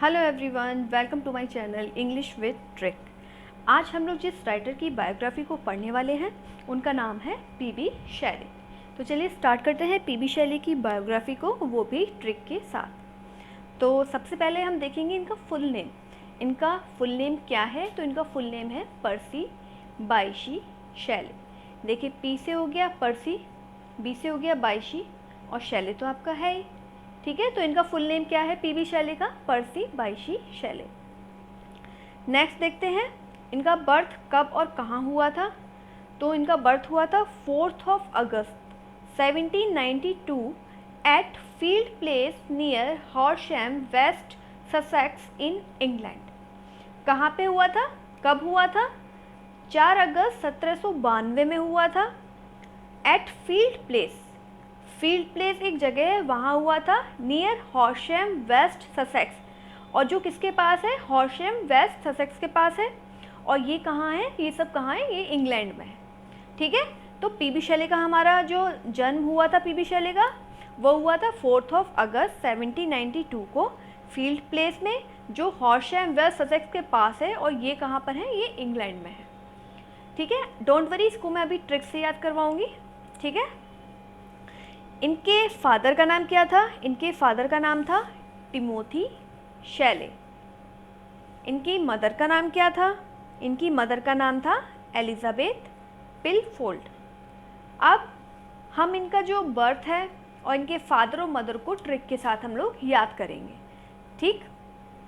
Hello everyone, welcome to my channel English with trick. आज हम लोग जिस राइटर की बायोग्राफी को पढ़ने वाले हैं उनका नाम है पीबी शैली। तो चलिए स्टार्ट करते हैं पीबी शैली की बायोग्राफी को, वो भी ट्रिक के साथ। तो सबसे पहले हम देखेंगे इनका फुल नेम। इनका फुल नेम क्या है? तो इनका फुल नेम है पर्सी बायशी शैली। देखिए, पी से हो गया पर्सी, बी से हो गया बायशी और शैली तो आपका है ही। ठीक है, तो इनका फुल नेम क्या है पीबी शैली का? पर्सी बायशी शैली। नेक्स्ट देखते हैं इनका बर्थ कब और कहाँ हुआ था। तो इनका बर्थ हुआ था 4 August 1792 at Field Place near Horsham, West Sussex in England. कहाँ पे हुआ था, कब हुआ था? 4 अगस्त 1792 में हुआ था। Eight Field place, field place एक जगह है, वहाँ हुआ था। नियर हॉर्शैम, वेस्ट ससेक्स, और जो किसके पास है? हॉर्शैम, वेस्ट ससेक्स के पास है। और ये कहाँ है? ये सब कहाँ है? ये इंग्लैंड में है। ठीक है, तो पीबी शैली का हमारा जो जन्म हुआ था पीबी शैली का, वो हुआ था 4 अगस्त 1792 को फील्ड प्लेस में, जो हॉर्शैम, वेस्ट ससेक्स के पास है। और ये कहाँ पर है? ये इंग्लैंड में है। ठीक है, डोंट वरी, इसको मैं अभी ट्रिक से याद करवाऊँगी। ठीक है, इनके फादर का नाम क्या था? इनके फादर का नाम था टिमोथी शैले। इनकी मदर का नाम क्या था? इनकी मदर का नाम था एलिजाबेथ पिलफोल्ड। अब हम इनका जो बर्थ है और इनके फादर और मदर को ट्रिक के साथ हम लोग याद करेंगे। ठीक,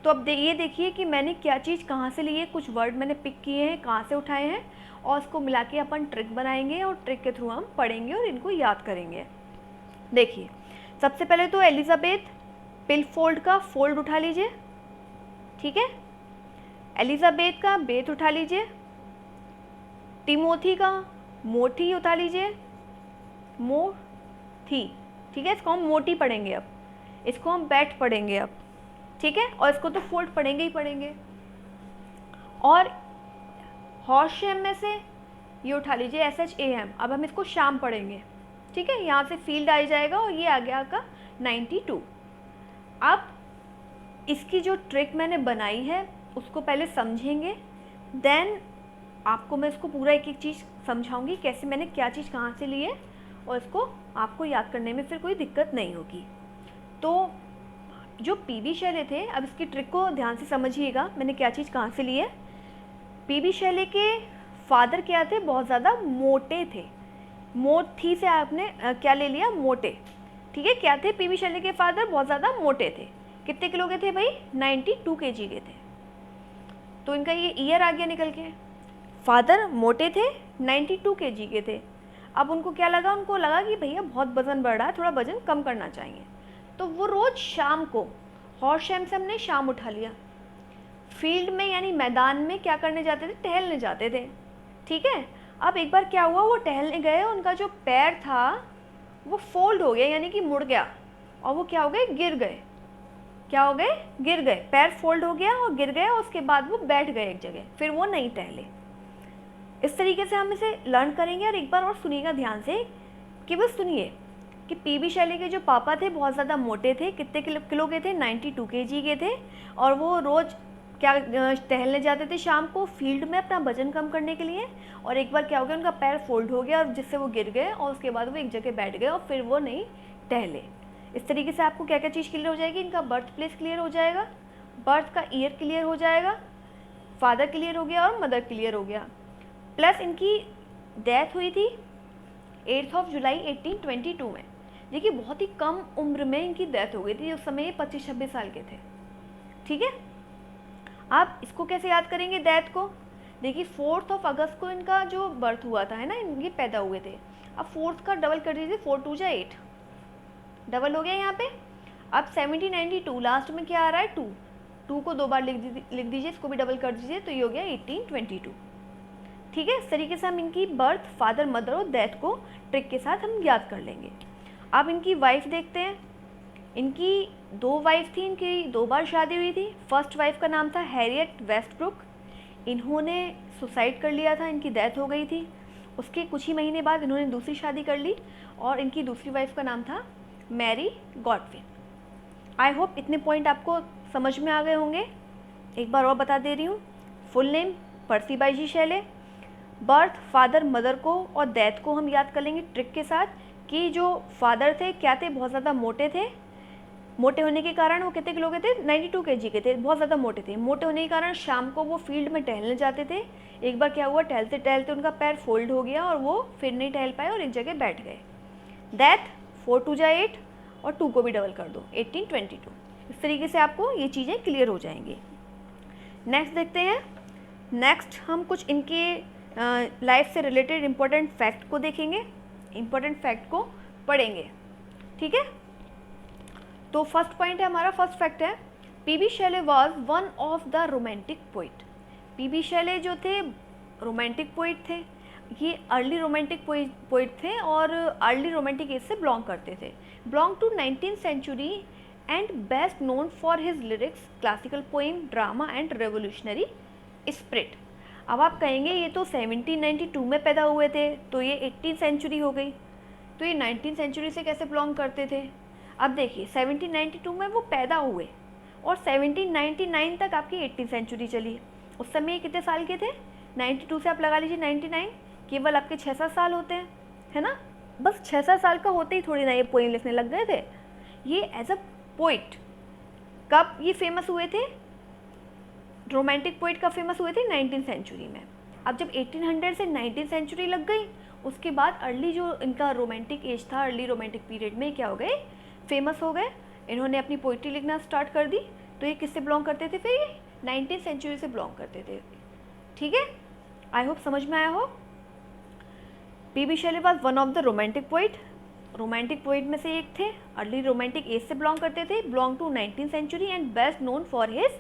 तो अब ये देखिए कि मैंने क्या चीज़ कहाँ से ली है, कुछ वर्ड मैंने पिक किए हैं, कहाँ से उठाए हैं, और उसको मिला के अपन ट्रिक बनाएंगे और ट्रिक के थ्रू हम पढ़ेंगे और इनको याद करेंगे। देखिए, सबसे पहले तो एलिजाबेथ पिलफोल्ड का फोल्ड उठा लीजिए। ठीक है, एलिजाबेथ का बेथ उठा लीजिए। टिमोथी का मोठी उठा लीजिए, मोथी। ठीक है, इसको हम मोटी पढ़ेंगे अब, इसको हम बैठ पढ़ेंगे अब। ठीक है, और इसको तो फोल्ड पढ़ेंगे ही पढ़ेंगे। और हॉर्शैम में से ये उठा लीजिए SHAM। अब हम इसको शाम पढ़ेंगे। ठीक है, यहाँ से फील्ड आ जाएगा और ये आ गया आपका 92। अब इसकी जो ट्रिक मैंने बनाई है उसको पहले समझेंगे, देन आपको मैं इसको पूरा एक एक चीज़ समझाऊंगी, कैसे मैंने क्या चीज़ कहाँ से ली है, और इसको आपको याद करने में फिर कोई दिक्कत नहीं होगी। तो जो पीबी शैली थे, अब इसकी ट्रिक को ध्यान से समझिएगा, मैंने क्या चीज़ कहाँ से ली है। पीबी शैली के फादर क्या थे? बहुत ज़्यादा मोटे थे। मोटी से आपने क्या ले लिया? मोटे। ठीक है, क्या थे पीबी शैली के फादर? बहुत ज़्यादा मोटे थे। कितने किलो के थे भाई? 92 kg के थे। तो इनका ये ईयर आ गया निकल के। फादर मोटे थे, 92 kg के थे। अब उनको क्या लगा? उनको लगा कि भैया बहुत वजन बढ़ रहा है, थोड़ा वजन कम करना चाहिए। तो वो रोज़ शाम को हॉर्शैम से हमने शाम उठा लिया, फील्ड में यानी मैदान में क्या करने जाते थे? टहलने जाते थे। ठीक है, अब एक बार क्या हुआ, वो टहलने गए, उनका जो पैर था वो फोल्ड हो गया, यानी कि मुड़ गया, और वो क्या हो गए? गिर गए। क्या हो गए? गिर गए। पैर फोल्ड हो गया और गिर गए, और उसके बाद वो बैठ गए एक जगह, फिर वो नहीं टहले। इस तरीके से हम इसे लर्न करेंगे। और एक बार और सुनिएगा ध्यान से, कि बस सुनिए कि पीबी शैली के जो पापा थे बहुत ज़्यादा मोटे थे। कितने किलो के थे? 92 kg के थे। और वो रोज़ क्या टहलने जाते थे शाम को फील्ड में अपना वजन कम करने के लिए। और एक बार क्या हो गया? उनका पैर फोल्ड हो गया, जिससे वो गिर गए, और उसके बाद वो एक जगह बैठ गए और फिर वो नहीं टहले। इस तरीके से आपको क्या क्या चीज़ क्लियर हो जाएगी? इनका बर्थ प्लेस क्लियर हो जाएगा, बर्थ का ईयर क्लियर हो जाएगा, फादर क्लियर हो गया और मदर क्लियर हो गया। प्लस इनकी डेथ हुई थी 8 जुलाई 1822 में। देखिए, बहुत ही कम उम्र में इनकी डेथ हो गई थी। उस समय ये 25-26 साल के थे। ठीक है, आप इसको कैसे याद करेंगे डेथ को? देखिए, 4 अगस्त को इनका जो बर्थ हुआ था, है ना, इनके पैदा हुए थे। अब 4 का डबल कर दीजिए, 4 2 जा 8, डबल हो गया यहाँ पे। अब 1792 लास्ट में क्या आ रहा है? 2, 2 को 2 बार लिख दीजिए, इसको भी डबल कर दीजिए, तो ये हो गया 1822। ठीक है, इस तरीके से हम इनकी बर्थ, फादर, मदर और डेथ को ट्रिक के साथ हम याद कर लेंगे। अब इनकी वाइफ देखते हैं। इनकी 2 वाइफ थी, इनकी 2 बार शादी हुई थी। फर्स्ट वाइफ का नाम था हैरियट वेस्टब्रुक। इन्होंने सुसाइड कर लिया था, इनकी डेथ हो गई थी। उसके कुछ ही महीने बाद इन्होंने दूसरी शादी कर ली, और इनकी दूसरी वाइफ का नाम था मैरी गॉडविन। आई होप इतने पॉइंट आपको समझ में आ गए होंगे। एक बार और बता दे रही हूँ। फुल नेम पर्सी बाईजी शैले, बर्थ फादर मदर को और डेथ को हम याद कर लेंगे ट्रिक के साथ कि जो फादर थे क्या थे, बहुत ज़्यादा मोटे थे। मोटे होने के कारण वो कितने किलो के थे, 92 kg के थे, बहुत ज़्यादा मोटे थे। मोटे होने के कारण शाम को वो फील्ड में टहलने जाते थे। एक बार क्या हुआ, टहलते टहलते उनका पैर फोल्ड हो गया और वो फिर नहीं टहल पाए और एक जगह बैठ गए। डेथ 4 2 जाए 8 और 2 को भी डबल कर दो 1822। इस तरीके से आपको ये चीज़ें क्लियर हो जाएंगी। नेक्स्ट देखते हैं। नेक्स्ट हम कुछ इनके लाइफ से रिलेटेड इम्पोर्टेंट फैक्ट को देखेंगे, इम्पोर्टेंट फैक्ट को पढ़ेंगे, ठीक है। तो फर्स्ट पॉइंट है हमारा, फर्स्ट फैक्ट है PB Shelley was one of the romantic poet. PB Shelley जो थे रोमांटिक पोइट थे, ये अर्ली रोमांटिक पोइट थे और अर्ली रोमांटिक एज से बिलोंग करते थे। Belong to 19th century and best known for his lyrics, classical poem, drama and revolutionary spirit. अब आप कहेंगे ये तो 1792 में पैदा हुए थे, तो ये 18th सेंचुरी हो गई, तो ये 19th सेंचुरी से कैसे बिलोंग करते थे। अब देखिए 1792 में वो पैदा हुए और 1799 तक आपकी 18th सेंचुरी चली। उस समय कितने साल के थे, 92 से आप लगा लीजिए 99, केवल आपके 6-7 साल होते हैं, है ना। बस 6-7 साल का होते ही थोड़ी ना ये पोइम लिखने लग गए थे। ये एज अ पोइट कब ये फेमस हुए थे, रोमांटिक पोइट कब फेमस हुए थे, 19th सेंचुरी में। अब जब 1800 से 19th सेंचुरी लग गई, उसके बाद अर्ली जो इनका रोमांटिक एज था, अर्ली रोमांटिक पीरियड में क्या हो गए, फेमस हो गए। इन्होंने अपनी पोइट्री लिखना स्टार्ट कर दी। तो ये किससे बिलोंग करते थे, फिर ये 19th सेंचुरी से बिलोंग करते थे, ठीक है। आई होप समझ में आया हो। PB Shelley was one of the romantic poet, romantic poet में से एक थे, अर्ली रोमांटिक एज से बिलोंग करते थे, belong to 19th century and best known for his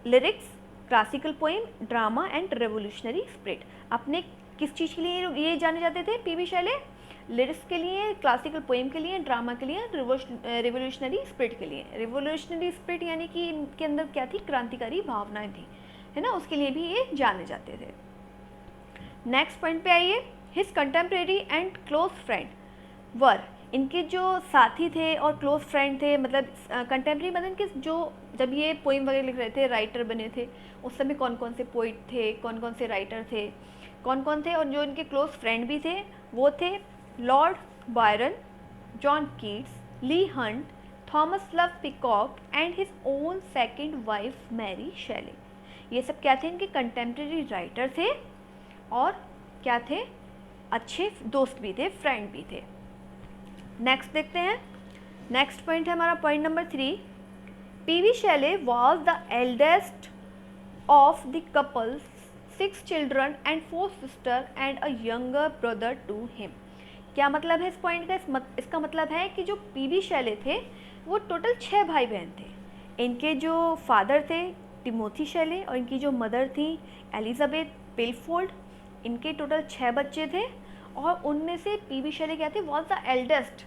lyrics, classical poem, drama and revolutionary spirit. अपने किस चीज़ के लिए ये जाने जाते थे पीबी शैले, लिरिक्स के लिए, क्लासिकल पोइम के लिए, ड्रामा के लिए, रिवोल्यूशनरी स्पिरिट के लिए। रिवोल्यूशनरी स्पिरिट यानी कि इनके अंदर क्या थी, क्रांतिकारी भावनाएं थी, है ना, उसके लिए भी ये जाने जाते थे। नेक्स्ट पॉइंट पे आइए। His contemporary and close friend were, इनके जो साथी थे और क्लोज फ्रेंड थे, मतलब कंटेम्प्रेरी मतलब कि जो जब ये पोइम वगैरह लिख रहे थे, राइटर बने थे, उस समय कौन कौन से पोइट थे, कौन कौन से राइटर थे, कौन कौन थे, और जो इनके क्लोज फ्रेंड भी थे वो थे Lord Byron, John Keats, Leigh Hunt, Thomas Love Peacock and his own second wife Mary Shelley. ये सब क्या थे, इनके कंटेम्प्रेरी राइटर थे और क्या थे, अच्छे दोस्त भी थे, फ्रेंड भी थे। नेक्स्ट देखते हैं। नेक्स्ट पॉइंट है हमारा point number 3। PB Shelley was the eldest of the couple, 6 children and 4 sisters and a younger brother to him। क्या मतलब है इस पॉइंट का, इसका मतलब है कि जो पीबी शैले थे वो टोटल 6 भाई बहन थे। इनके जो फादर थे टिमोथी शैले और इनकी जो मदर थी एलिजाबेथ पिलफोर्ड, इनके टोटल 6 बच्चे थे और उनमें से पीबी शैले क्या थे, वॉज द एल्डेस्ट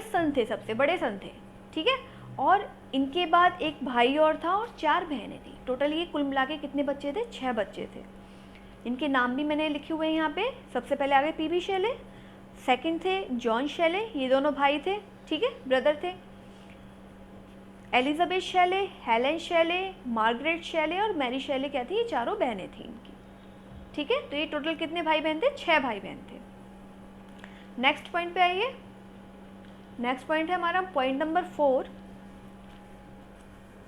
सन थे, सबसे बड़े सन थे, ठीक है। और इनके बाद एक भाई और था और 4 बहनें थी। टोटल ये कुल मिला के कितने बच्चे थे, 6 बच्चे थे। इनके नाम भी मैंने लिखे हुए हैं यहाँ पे। सबसे पहले आ गए पीबी शैले, सेकंड थे जॉन शैले, ये दोनों भाई थे, ठीक है, ब्रदर थे। Elizabeth Shelley, Helen Shelley, Margaret Shelley और मैरी शैले क्या थी, ये चारों बहनें थी इनकी, ठीक है। तो ये टोटल कितने भाई बहन थे, 6 भाई बहन थे। नेक्स्ट पॉइंट पे आइए। नेक्स्ट पॉइंट है हमारा point number 4।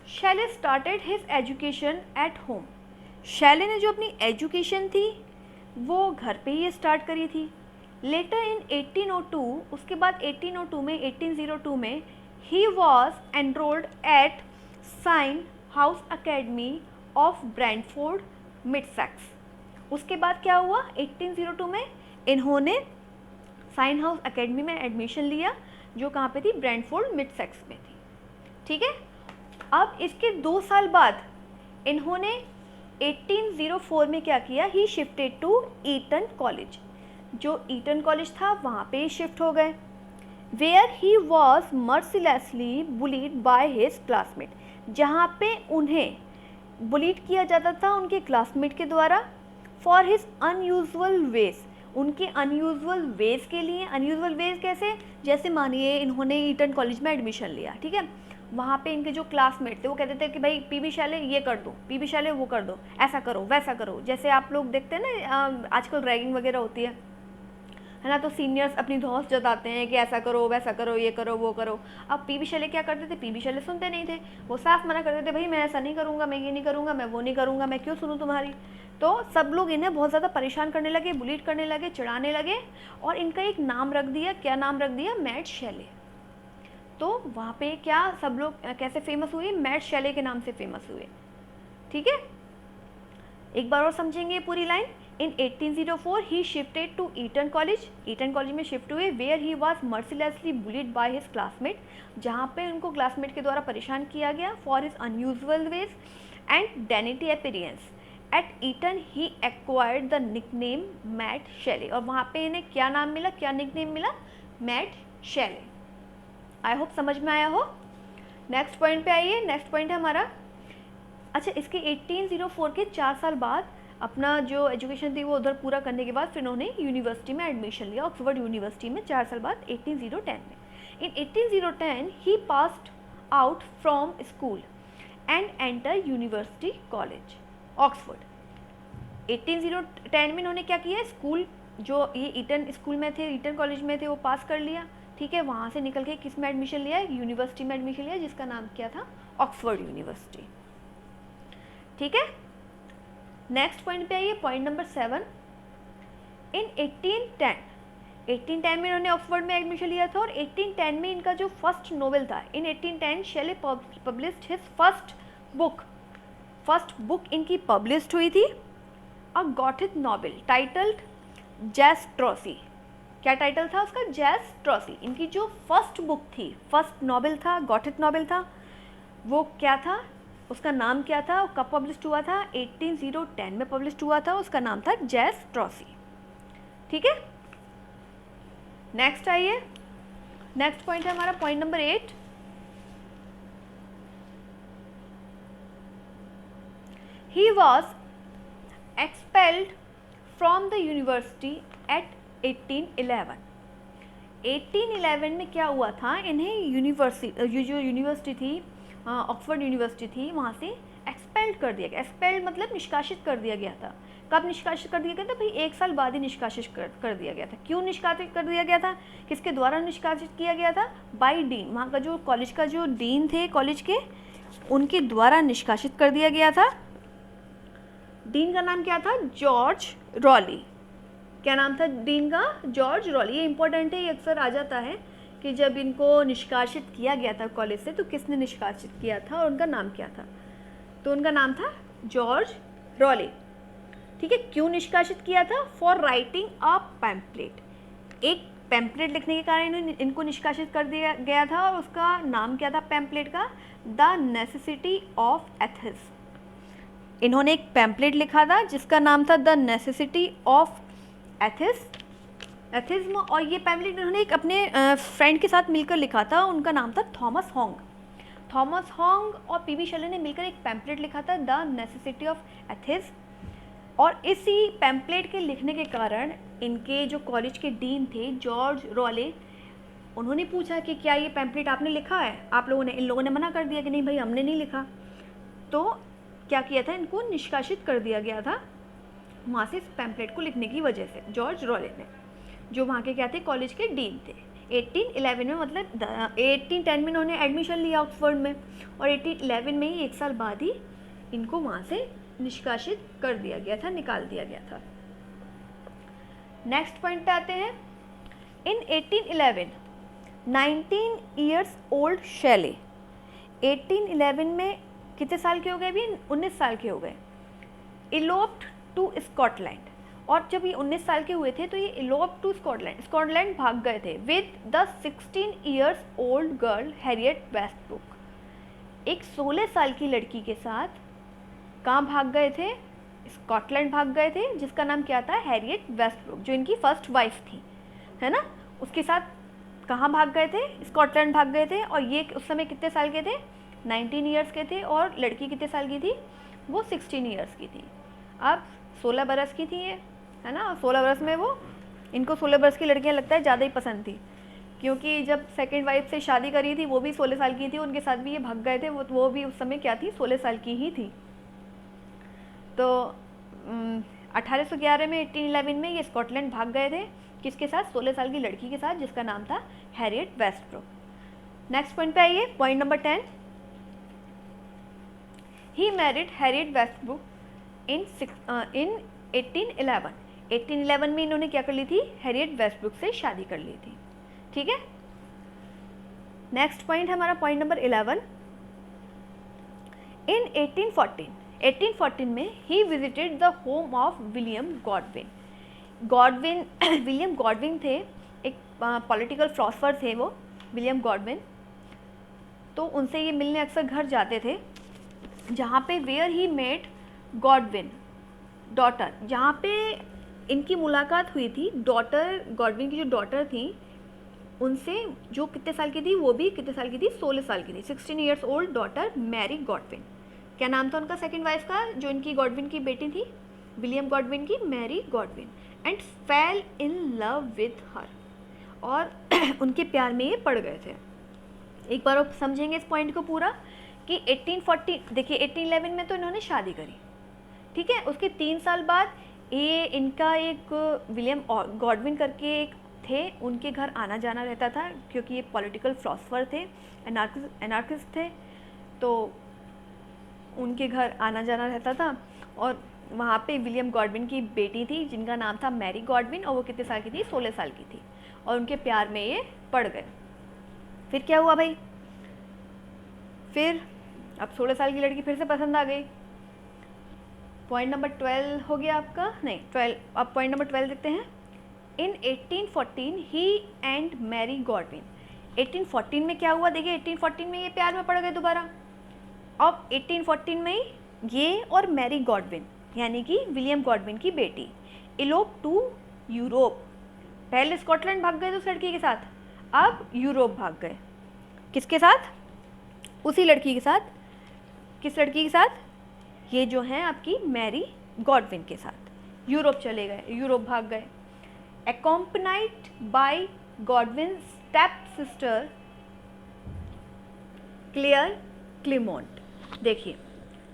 Shelley started his education at home. Shelley ने जो अपनी एजुकेशन थी वो घर पे ही स्टार्ट करी थी। लेटर इन 1802, उसके बाद 1802 में he was enrolled at Sion House Academy of Brentford Middlesex. उसके बाद क्या हुआ, 1802 में इन्होंने साइन हाउस अकेडमी में एडमिशन लिया, जो कहाँ पे थी, ब्रैंडफोर्ड मिडसेक्स में थी, ठीक है। अब इसके 2 साल बाद इन्होंने 1804 में क्या किया, he shifted to Eton College. जो ईटन कॉलेज था वहाँ पे शिफ्ट हो गए। Where he was mercilessly bullied by his classmate, जहाँ पे उन्हें बुलीड किया जाता था उनके क्लासमेट के द्वारा, फॉर हिज अनयूजुअल वेज, उनके अनयूजुअल वेज के लिए। अनयूजुअल वेज कैसे, जैसे मानिए इन्होंने ईटन कॉलेज में एडमिशन लिया, ठीक है, वहाँ पे इनके जो क्लासमेट थे वो कहते थे कि भाई पीबी शैले ये कर दो, पीबी शैले वो कर दो, ऐसा करो वैसा करो। जैसे आप लोग देखते हैं ना आजकल रैगिंग वगैरह होती है ना, तो सीनियर्स अपनी धौंस जताते हैं कि ऐसा करो वैसा करो ये करो वो करो। अब पीबी शैले क्या करते थे, पीबी शैले सुनते नहीं थे, वो साफ मना करते थे, भाई मैं ऐसा नहीं करूँगा, मैं ये नहीं करूँगा, मैं वो नहीं करूँगा, मैं क्यों सुनूँ तुम्हारी। तो सब लोग इन्हें बहुत ज़्यादा परेशान करने लगे, बुलीट करने लगे, चिढ़ाने लगे, और इनका एक नाम रख दिया। क्या नाम रख दिया, मैड शैले। तो वहाँ पे क्या सब लोग कैसे फेमस हुए, मैड शैले के नाम से फेमस हुए। ठीक है, एक बार और समझेंगे पूरी line. In 1804 he shifted to Eton College, Eton College में शिफ्ट हुए, where he was mercilessly bullied by his classmate, जहाँ पे उनको क्लासमेट के द्वारा परेशान किया गया, for his unusual ways and dainty appearance. At Eton he acquired the nickname mad Shelley, और वहाँ पे इन्हें क्या नाम मिला, क्या निकनेम मिला, मैड शैले। आई होप समझ में आया हो। नेक्स्ट पॉइंट पे आइए, नेक्स्ट पॉइंट है हमारा। अच्छा, इसके 1804 के 4 साल बाद अपना जो एजुकेशन थी वो उधर पूरा करने के बाद फिर उन्होंने यूनिवर्सिटी में एडमिशन लिया, ऑक्सफोर्ड यूनिवर्सिटी में 4 साल बाद 1810 में। In 1810 he passed out from school and enter university college Oxford. 1810 में इन्होंने क्या किया, स्कूल जो ये ईटन स्कूल में थे, ईटन कॉलेज में थे, वो पास कर लिया। ठीक है, वहाँ से निकल के किस में एडमिशन लिया, यूनिवर्सिटी में एडमिशन लिया, जिसका नाम क्या था, ऑक्सफोर्ड यूनिवर्सिटी। ठीक है, नेक्स्ट पॉइंट पे आइए, पॉइंट नंबर 7। इन 1810 में इन्होंने ऑक्सफोर्ड में एडमिशन लिया था, और 1810 में इनका जो फर्स्ट नोवेल था, इन 1810 Shelley published his first book इनकी पब्लिश्ड हुई थी, अ गॉथिक नॉवेल टाइटल्ड जैस्ट्रोसी। क्या टाइटल था उसका, जैस्ट्रोसी। इनकी जो फर्स्ट बुक थी, फर्स्ट नॉवेल था, गॉथिक नॉवेल था, वो क्या था, उसका नाम क्या था, वो कब पब्लिश हुआ था, 1810 में पब्लिश हुआ था, उसका नाम था जैस्ट्रोसी। ठीक है, नेक्स्ट आइए, नेक्स्ट पॉइंट है हमारा point number 8। He was expelled from the university at 1811। 1811 में क्या हुआ था, इन्हें यूनिवर्सिटी जो यूनिवर्सिटी थी, ऑक्सफोर्ड यूनिवर्सिटी थी, वहाँ से एक्सपेल्ड कर दिया गया। एक्सपेल्ड मतलब निष्कासित कर दिया गया था। कब निष्कासित कर दिया गया था, भाई 1 साल बाद ही निष्कासित कर दिया गया था। क्यों निष्कासित कर दिया गया था, किसके द्वारा निष्कासित किया गया था, बाय डीन, वहाँ का जो कॉलेज का जो डीन थे कॉलेज के, उनके द्वारा निष्कासित कर दिया गया था। डीन का नाम क्या था, जॉर्ज रॉली। क्या नाम था डीन का, जॉर्ज रॉली। ये इंपॉर्टेंट है, ये अक्सर आ जाता है कि जब इनको निष्कासित किया गया था कॉलेज से, तो किसने निष्कासित किया था और उनका नाम क्या था, तो उनका नाम था जॉर्ज रॉली। ठीक है, क्यों निष्कासित किया था, फॉर राइटिंग अ पैम्पलेट। एक पैम्पलेट लिखने के कारण इनको निष्कासित कर दिया गया था, और उसका नाम क्या था पैम्पलेट का, द नेसेसिटी ऑफ एथिक्स। इन्होंने एक पैम्पलेट लिखा था जिसका नाम था द नेसेसिटी ऑफ एथिज्म, और ये पैम्पलेट इन्होंने एक अपने फ्रेंड के साथ मिलकर लिखा था, उनका नाम था थॉमस हॉन्ग। थॉमस हॉन्ग और पीबी शैले ने मिलकर एक पैम्पलेट लिखा था, द नेसेसिटी ऑफ एथिज्म। और इसी पैम्पलेट के लिखने के कारण इनके जो कॉलेज के डीन थे जॉर्ज रॉले, उन्होंने पूछा कि क्या ये पैम्पलेट आपने लिखा है, आप लोगों ने, इन लोगों ने मना कर दिया कि नहीं भाई हमने नहीं लिखा। तो क्या किया था, इनको निष्कासित कर दिया गया था वहाँ से, इस पैम्पलेट को लिखने की वजह से, जॉर्ज रॉले ने, जो वहाँ के क्या थे, कॉलेज के डीन थे। 1811 में, मतलब 1810 में इन्होंने एडमिशन लिया ऑक्सफोर्ड में, और 1811 में ही 1 साल बाद ही इनको वहाँ से निष्कासित कर दिया गया था, निकाल दिया गया था। नेक्स्ट पॉइंट पे आते हैं। इन 1811 19 ईयर्स ओल्ड शैले, 1811 में कितने साल के हो गए, अभी 19 साल के हो गए, इलोप्ड टू स्कॉटलैंड। और जब ये 19 साल के हुए थे तो ये इलोप्ड टू स्कॉटलैंड भाग गए थे with the 16 years old girl Harriet Westbrook. एक 16 साल की लड़की के साथ कहाँ भाग गए थे, स्कॉटलैंड भाग गए थे, जिसका नाम क्या था, हैरियट वेस्टब्रुक, जो इनकी फर्स्ट वाइफ थी, है ना, उसके साथ कहाँ भाग गए थे, स्कॉटलैंड भाग गए थे। और ये उस समय कितने साल के थे, 19 ईयर्स के थे, और लड़की कितने साल की थी, वो 16 ईयर्स की थी। अब 16 बरस की थी ये, है ना, 16 बरस में वो, इनको 16 बरस की लड़कियां लगता है ज़्यादा ही पसंद थी, क्योंकि जब सेकंड वाइफ से शादी करी थी वो भी 16 साल की थी, उनके साथ भी ये भाग गए थे, वो भी उस समय क्या थी, 16 साल की ही थी। तो 1811 में 1811 में ये स्कॉटलैंड भाग गए थे, किसके साथ, 16 साल की लड़की के साथ जिसका नाम था हैरियट वेस्टब्रुक। नेक्स्ट पॉइंट पे आइए, point number 10। He married Harriet Westbrook इन 1811। 1811 में इन्होंने क्या कर ली थी, हैरियट वेस्टब्रुक से शादी कर ली थी। ठीक है, नेक्स्ट पॉइंट है हमारा पॉइंट नंबर 11। इन 1814 में he visited the home of William Godwin. William Godwin थे, एक पॉलिटिकल फिलोसफर थे वो, विलियम गॉडविन। तो उनसे ये मिलने अक्सर घर जाते थे, जहाँ पे where he met Godwin daughter, जहाँ पे इनकी मुलाकात हुई थी डॉटर, गॉडविन की जो डॉटर थी उनसे, जो कितने साल की थी, वो भी कितने साल की थी, 16 साल की थी। 16 years old daughter Mary Godwin. क्या नाम था उनका सेकंड वाइफ का, जो इनकी गॉडविन की बेटी थी, विलियम गॉडविन की, Mary Godwin. And fell in love with her, और उनके प्यार में ये पड़ गए थे। एक बार आप समझेंगे इस पॉइंट को पूरा कि 1840, देखिए 1811 में तो इन्होंने शादी करी, ठीक है। उसके 3 साल बाद ये इनका एक विलियम गॉडविन करके एक थे, उनके घर आना जाना रहता था, क्योंकि ये पॉलिटिकल फिलोसफर थे, एनार्किस्ट थे, तो उनके घर आना जाना रहता था। और वहाँ पे विलियम गॉडविन की बेटी थी जिनका नाम था मैरी गॉडविन, और वो कितने साल की थी, 16 साल की थी, और उनके प्यार में ये पड़ गए। फिर क्या हुआ भाई, फिर अब 16 साल की लड़की फिर से पसंद आ गई। पॉइंट नंबर 12 हो गया आपका, नहीं 12, अब पॉइंट नंबर 12 देखते हैं। इन 1814 ही एंड मैरी गॉडविन। 1814 में क्या हुआ, देखिए 1814 में ये प्यार में पड़ गए दोबारा। अब 1814 में ये और मैरी गॉडविन यानी कि विलियम गॉडविन की बेटी इलोप टू यूरोप। पहले स्कॉटलैंड भाग गए थे उस लड़की के साथ, अब यूरोप भाग गए, किसके साथ, उसी लड़की के साथ। किस लड़की के साथ, ये जो है आपकी मैरी गॉडविन के साथ यूरोप चले गए, यूरोप भाग गए। accompanied by Godwin step sister Claire Clairmont. देखिए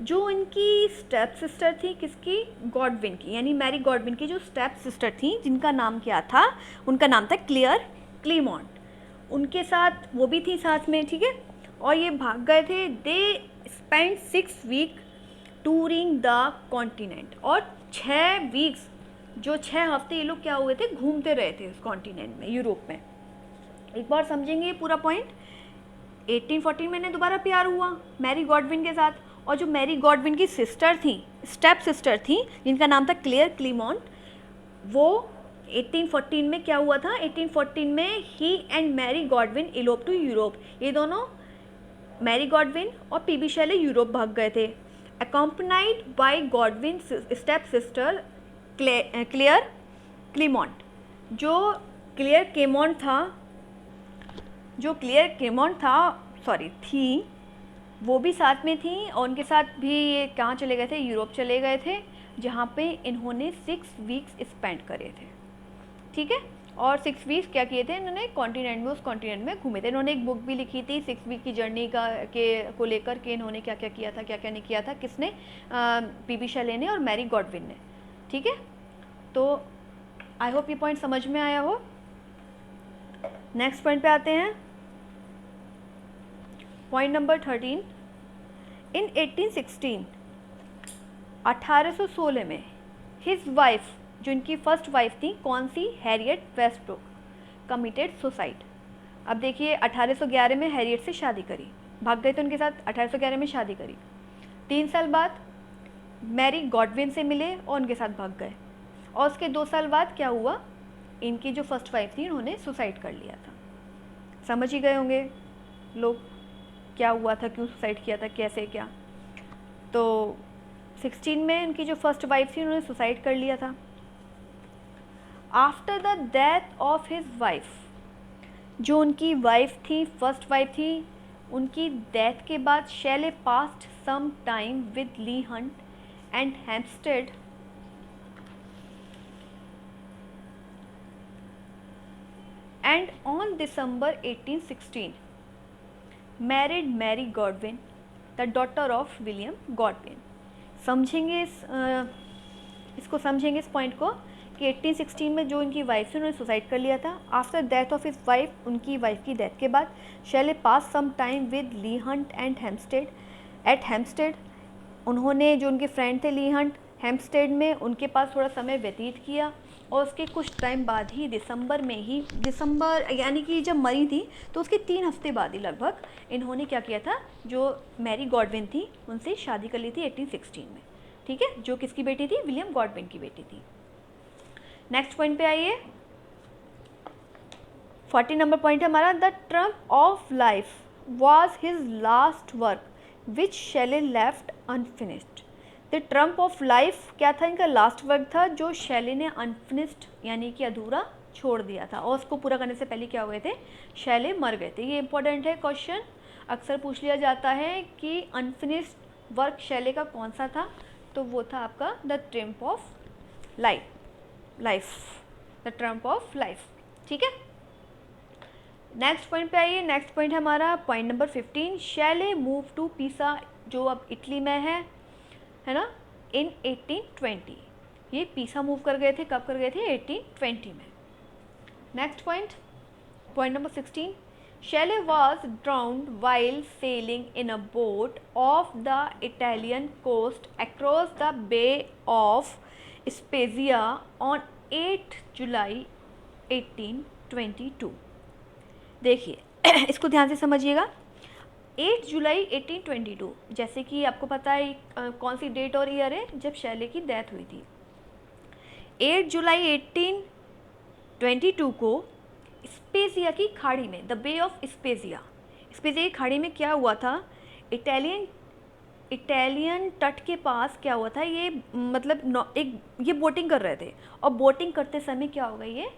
जो इनकी स्टेप सिस्टर थी, किसकी, गॉडविन की, यानी मैरी गॉडविन की जो स्टेप सिस्टर थी, जिनका नाम क्या था, उनका नाम था क्लेयर क्लीमोंट, उनके साथ वो भी थी साथ में, ठीक है। और ये भाग गए थे। They spend 6 week touring the continent, और 6 वीक्स, जो 6 हफ्ते ये लोग क्या हुए थे, घूमते रहे थे उस कॉन्टिनेंट में, यूरोप में। एक बार समझेंगे ये पूरा पॉइंट। 1814 में इन्हें दोबारा प्यार हुआ मैरी गॉडविन के साथ, और जो मैरी गॉडविन की सिस्टर थी, स्टेप सिस्टर थी, जिनका नाम था क्लेयर क्लीमोंट, वो 1814 में क्या हुआ था, 1814 में he and Mary Godwin elope to Europe. ये दोनों, मैरी गॉडविन और पीबी शेले, यूरोप भाग गए थे। accompanied by Godwin step sister Claire Clairmont. जो क्लेयर क्लीमोंट था, सॉरी थी, वो भी साथ में थी, और उनके साथ भी ये कहाँ चले गए थे, यूरोप चले गए थे, जहाँ पे इन्होंने 6 वीक्स स्पेंड करे थे, ठीक है। और 6 वीक्स क्या किए थे इन्होंने, कॉन्टिनेंट में, उस कॉन्टिनेंट में घूमे थे। इन्होंने एक बुक भी लिखी थी 6 वीक की जर्नी को लेकर के, इन्होंने क्या क्या किया था, क्या क्या नहीं किया था, किसने, पीबी शेले ने और मैरी गॉडविन ने, ठीक है। तो आई होप ये पॉइंट समझ में आया हो। नेक्स्ट पॉइंट पे आते हैं, पॉइंट नंबर 13। इन 1816 में हिज वाइफ, जो इनकी फर्स्ट वाइफ थी, कौन सी, हैरियट वेस्टब्रुक, कमिटेड सुसाइड। अब देखिए 1811 में हैरियट से शादी करी, भाग गए थे उनके साथ, 1811 में शादी करी। 3 साल बाद मैरी गॉडविन से मिले और उनके साथ भाग गए, और उसके 2 साल बाद क्या हुआ, इनकी जो फर्स्ट वाइफ थी उन्होंने सुसाइड कर लिया था। समझ ही गए होंगे लोग क्या हुआ था, क्यों सुसाइड किया था, कैसे क्या। तो 16 में इनकी जो फर्स्ट वाइफ थी उन्होंने सुसाइड कर लिया था। After the death of his wife, जो उनकी वाइफ थी, फर्स्ट वाइफ थी, उनकी डेथ के बाद Shelley passed some time with Leigh Hunt and Hampstead and on December 1816 married Mary Godwin the daughter of William Godwin. समझेंगे इसको समझेंगे इस पॉइंट को कि 1816 में जो इनकी वाइफ थी उन्होंने सुसाइड कर लिया था। After death of his wife, उनकी वाइफ की डेथ के बाद Shelley pass some time with Leigh Hunt and Hampstead at Hampstead. उन्होंने जो उनके फ्रेंड थे ली हंट हेम्पस्टेड में उनके पास थोड़ा समय व्यतीत किया और उसके कुछ टाइम बाद ही दिसंबर यानी कि जब मरी थी तो उसके 3 हफ्ते बाद ही लगभग इन्होंने क्या किया था, जो मैरी गॉडविन थी उनसे शादी कर ली थी 1816 में। ठीक है, जो किसकी बेटी थी, विलियम गॉडविन की बेटी थी। नेक्स्ट पॉइंट पे आइए, 40 नंबर पॉइंट है हमारा, the triumph of life was his last work which Shelley left unfinished. The triumph of life क्या था, इनका लास्ट वर्क था जो शैले ने अनफिनिश्ड यानी कि अधूरा छोड़ दिया था, और उसको पूरा करने से पहले क्या हुए थे, शैले मर गए थे। ये इंपॉर्टेंट है, क्वेश्चन अक्सर पूछ लिया जाता है कि अनफिनिश्ड वर्क शैले का कौन सा था, तो वो था आपका the triumph of life, the triumph of life. ठीक है, नेक्स्ट पॉइंट पे आइए। नेक्स्ट पॉइंट है हमारा point number 15, Shelley move to Pisa जो अब इटली में है ना, इन 1820। ये पीसा मूव कर गए थे, कब कर गए थे, 1820 में। Next point, point number 16, Shelley was drowned while sailing in a boat off the Italian coast across the bay of Spezia on 8 July 1822। देखिए इसको ध्यान से समझिएगा, 8 जुलाई 1822, जैसे कि आपको पता है कौन सी डेट और ईयर है जब शैले की डेथ हुई थी। 8 जुलाई 1822 को स्पेजिया की खाड़ी में, द बे ऑफ स्पेजिया की खाड़ी में क्या हुआ था, इटालियन तट के पास क्या हुआ था, ये मतलब ये बोटिंग कर रहे थे और बोटिंग करते समय क्या हो गई, ये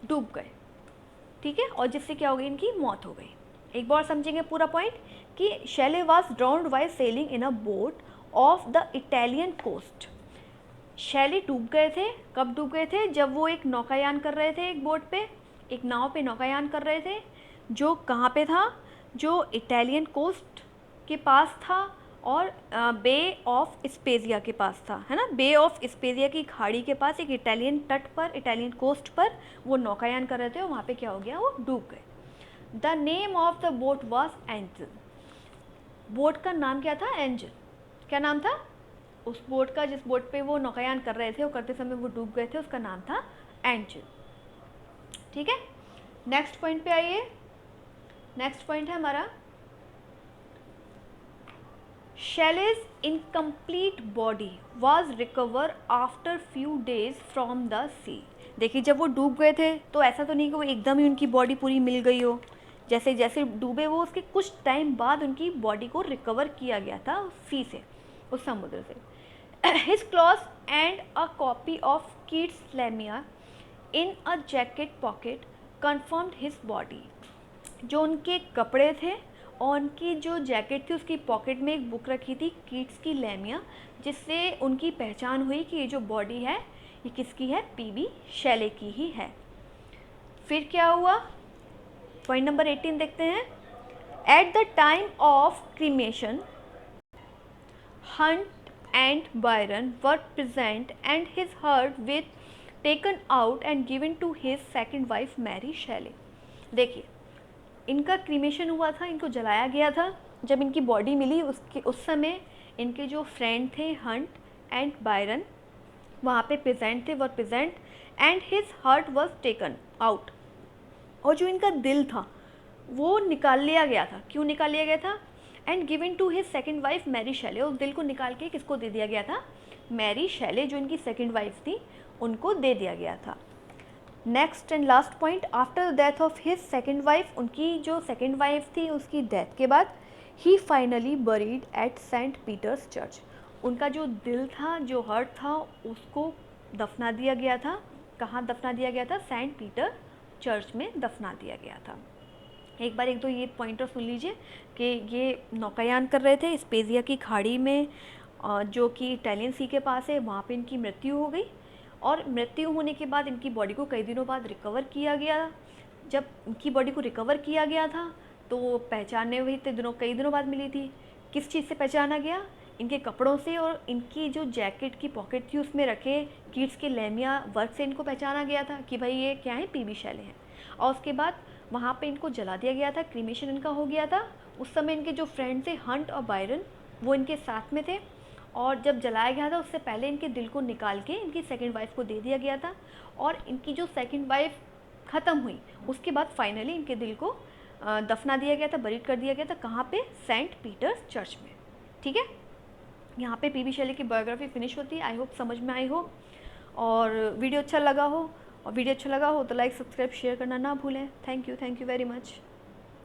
डूब गए। ठीक है, और जिससे क्या हो गई, इनकी मौत हो गई। एक बार समझेंगे पूरा पॉइंट कि Shelley was drowned while sailing in a boat off the Italian coast. Shelley डूब गए थे, कब डूब गए थे, जब वो एक नौकायान कर रहे थे, एक बोट पे, एक नाव पे नौकायान कर रहे थे, जो कहाँ पे था, जो इटालियन कोस्ट के पास था और बे ऑफ स्पेजिया के पास था, है ना। बे ऑफ स्पेजिया की खाड़ी के पास एक इटालियन तट पर, इटालियन कोस्ट पर वो नौकायान कर रहे थे और वहाँ पे क्या हो गया, वो डूब गए। The name of the boat was angel. Boat का नाम क्या था, एंजल। क्या नाम था उस बोट का, जिस बोट पे वो नौकायान कर रहे थे और करते समय वो डूब गए थे, उसका नाम था एंजल। ठीक है, नेक्स्ट पॉइंट पे आइए। नेक्स्ट पॉइंट है हमारा, शैले's incomplete body was recovered after few days from the sea। देखिए जब वो डूब गए थे तो ऐसा तो नहीं कि वो एकदम ही उनकी बॉडी पूरी मिल गई हो, जैसे जैसे डूबे वो उसके कुछ टाइम बाद उनकी बॉडी को रिकवर किया गया था सी से, उस समुद्र से। His cloth and a copy of Keats Lamia in a jacket pocket confirmed his body. जो उनके कपड़े थे और उनकी जो जैकेट थी उसकी पॉकेट में एक बुक रखी थी, कीट्स की लेमिया, जिससे उनकी पहचान हुई कि ये जो बॉडी है ये किसकी है, पीबी शैले की ही है। फिर क्या हुआ, पॉइंट नंबर 18 देखते हैं। At the time of cremation Hunt and Byron were present and his heart with taken out and given to his second wife Mary Shelley. देखिए इनका क्रीमेशन हुआ था, इनको जलाया गया था। जब इनकी बॉडी मिली उस समय इनके जो फ्रेंड थे हंट एंड बायरन वहाँ पे प्रेजेंट थे, वर present and his heart was taken out, और जो इनका दिल था वो निकाल लिया गया था। क्यों निकाल लिया गया था, and given to his second wife Mary Shelley, उस दिल को निकाल के किसको दे दिया गया था, मैरी शैले जो इनकी सेकेंड वाइफ थी उनको दे दिया गया था। Next and last point, after the death of his second wife, उनकी जो सेकेंड वाइफ थी उसकी डेथ के बाद he finally buried at Saint Peter's church. उनका जो दिल था, जो हार्ट था, उसको दफना दिया गया था। कहाँ दफना दिया गया था, सेंट पीटर चर्च में दफना दिया गया था। एक बार एक दो ये पॉइंटर सुन लीजिए कि ये नौकायान कर रहे थे स्पेजिया की खाड़ी में, जो कि इटालियन सी के पास है, वहाँ पे इनकी मृत्यु हो गई और मृत्यु होने के बाद इनकी बॉडी को कई दिनों बाद रिकवर किया गया जब उनकी बॉडी को रिकवर किया गया था तो पहचानने हुई थे कई दिनों बाद मिली थी। किस चीज़ से पहचाना गया? इनके कपड़ों से, और इनकी जो जैकेट की पॉकेट थी उसमें रखे किड्स के लेमिया वर्क से इनको पहचाना गया था कि भाई ये क्या है, पीबी शैले हैं। और उसके बाद वहाँ पे इनको जला दिया गया था, क्रीमेशन इनका हो गया था। उस समय इनके जो फ्रेंड थे हंट और बायरन, वो इनके साथ में थे। और जब जलाया गया था उससे पहले इनके दिल को निकाल के इनकी सेकंड वाइफ को दे दिया गया था। और इनकी जो सेकंड वाइफ ख़त्म हुई उसके बाद फाइनली इनके दिल को दफना दिया गया था, बरीड कर दिया गया था। कहाँ पे? सेंट पीटर्स चर्च में। ठीक है, यहाँ पे पीबी शैले की बायोग्राफी फिनिश होती है। आई होप समझ में आई हो, और वीडियो अच्छा लगा हो, तो लाइक, सब्सक्राइब, शेयर करना ना भूलें। Thank you very much.